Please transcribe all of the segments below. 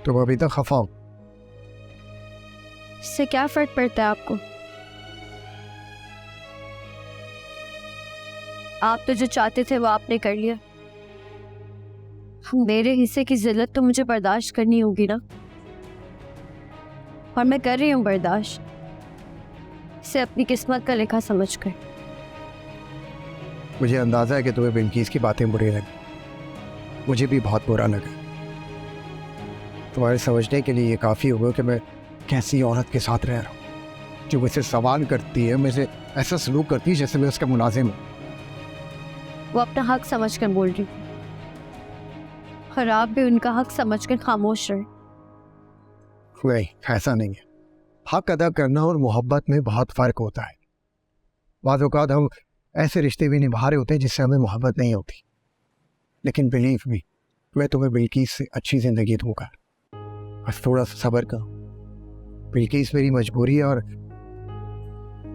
तुम अभी तक खफा हो। इससे क्या फर्क पड़ता है आपको? आप तो जो चाहते थे वो आपने कर लिया। मेरे हिस्से की जिल्लत तो मुझे बर्दाश्त करनी होगी ना, और मैं कर रही हूँ बर्दाश्त, इसे अपनी किस्मत का लिखा समझकर। मुझे अंदाजा है कि तुम्हें बिल्किस की बातें बुरी लगी, मुझे भी बहुत बुरा लगा। तुम्हारे समझने के लिए ये काफ़ी होगा कि मैं कैसी औरत के साथ रह रहा हूँ, जो मुझसे सवाल करती है, मुझसे ऐसा सलूक करती है जैसे मैं उसका मुलाजिम हूँ। वो अपना हक समझकर बोल रही थी, और आप भी उनका हक समझकर खामोश रहे। नहीं, ऐसा नहीं है। हक अदा करना और मोहब्बत में बहुत फ़र्क होता है। बाज़ औक़ात हम ऐसे रिश्ते भी निभा रहे होते हैं जिससे हमें मोहब्बत नहीं होती, लेकिन बिलीव मी, मैं तुम्हें बिल्किस से अच्छी ज़िंदगी दूंगा। बस थोड़ा सा सब्र करो। बिल्किस मेरी मजबूरी है और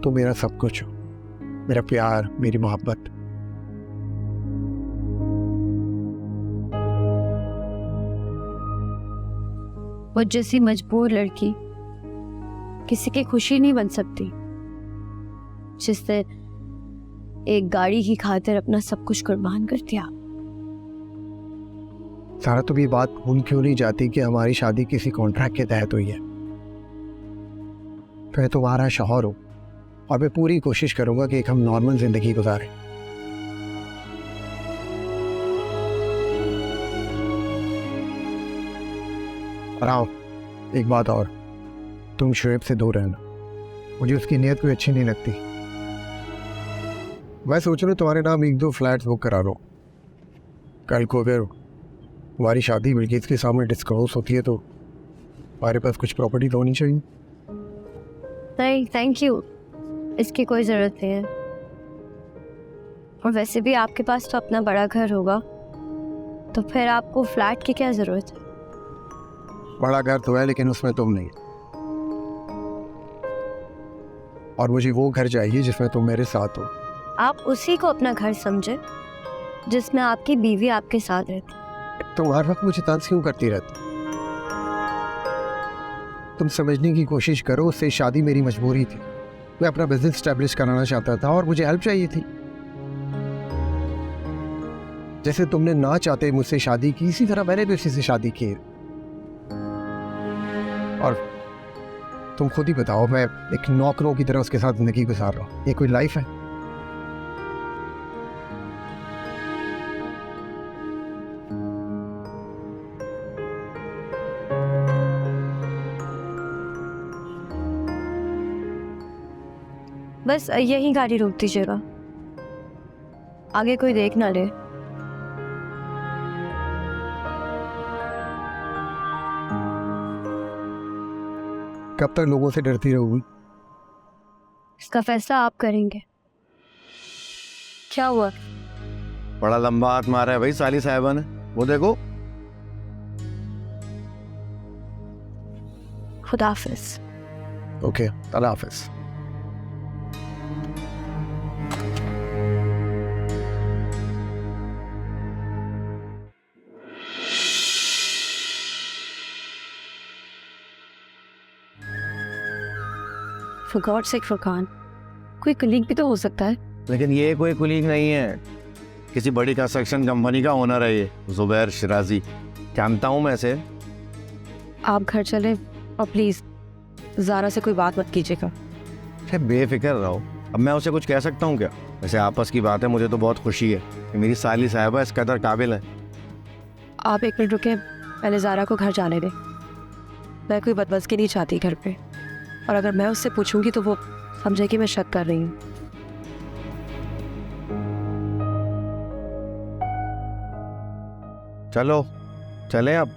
तुम मेरा सब कुछ हो, मेरा प्यार, मेरी मोहब्बत। वो जैसी मजबूर लड़की किसी की खुशी नहीं बन सकती, जिसने एक गाड़ी की खातिर अपना सब कुछ कुर्बान कर दिया। सारा तुम ये बात भूल क्यों नहीं जाती कि हमारी शादी किसी कॉन्ट्रैक्ट के तहत हुई है। मैं तुम्हारा शौहर हूँ और मैं पूरी कोशिश करूंगा कि एक हम नॉर्मल जिंदगी गुजारें। और आओ, एक बात और, तुम शुएब से दूर रहना, मुझे उसकी नीयत कोई अच्छी नहीं लगती। मैं सोच रहा हूँ तुम्हारे नाम 1-2 फ्लैट्स बुक करा लो। कल को अगर हमारी शादी बिल्किस के सामने डिस्क्लोज होती है तो हमारे पास कुछ प्रॉपर्टी तो होनी चाहिए। नहीं थैंक यू, इसकी कोई ज़रूरत नहीं है। और वैसे भी आपके पास तो अपना बड़ा घर होगा, तो फिर आपको फ्लैट की क्या ज़रूरत है? बड़ा घर तो है लेकिन उसमें तुम नहीं, और मुझे वो घर चाहिए जिसमें तुम मेरे साथ हो। आप उसी को अपना घर समझे जिसमें आपकी बीवी आपके साथ रहती। तुम हर वक्त मुझे तंज क्यों करती रहती? तुम समझने की कोशिश करो, उससे शादी मेरी मजबूरी थी। मैं अपना बिजनेस स्टैब्लिश कराना चाहता था और मुझे हेल्प चाहिए थी। जैसे तुमने ना चाहते मुझसे शादी की, इसी तरह मैंने भी उसी से शादी की। और तुम खुद ही बताओ, मैं एक नौकरों की तरह उसके साथ जिंदगी गुजार रहा हूँ, ये कोई लाइफ है? बस यही गाड़ी रोक दीजिएगा, आगे कोई देख ना ले। कब तक लोगों से डरती रहोगी? इसका फैसला आप करेंगे। क्या हुआ? बड़ा लंबा हाथ मारा है भाई साली साहिबा ने, वो देखो। खुदा हाफिज। ओके, अल्लाह हाफिज। For God's sake फुरकान, कोई कलीग भी तो हो सकता है। लेकिन ये कोई कुलीग नहीं है, किसी बड़ी कंस्ट्रक्शन कंपनी का ओनर है ये, जुबैर शिराजी। जानता हूँ मैं इसे। आप घर चलें और प्लीज़ ज़ारा से कोई बात मत कीजिएगा। अरे बेफिक्र रहो, अब मैं उसे कुछ कह सकता हूँ क्या? वैसे आपस की बात है, मुझे तो बहुत खुशी है कि मेरी साली साहिबा इस कदर काबिल है। आप एक मिनट रुकें, पहले ज़ारा को घर जाने दें। मैं कोई बदबज़गी नहीं चाहती घर पे, और अगर मैं उससे पूछूंगी तो वो समझेगी मैं शक कर रही हूँ। चलो चलें अब।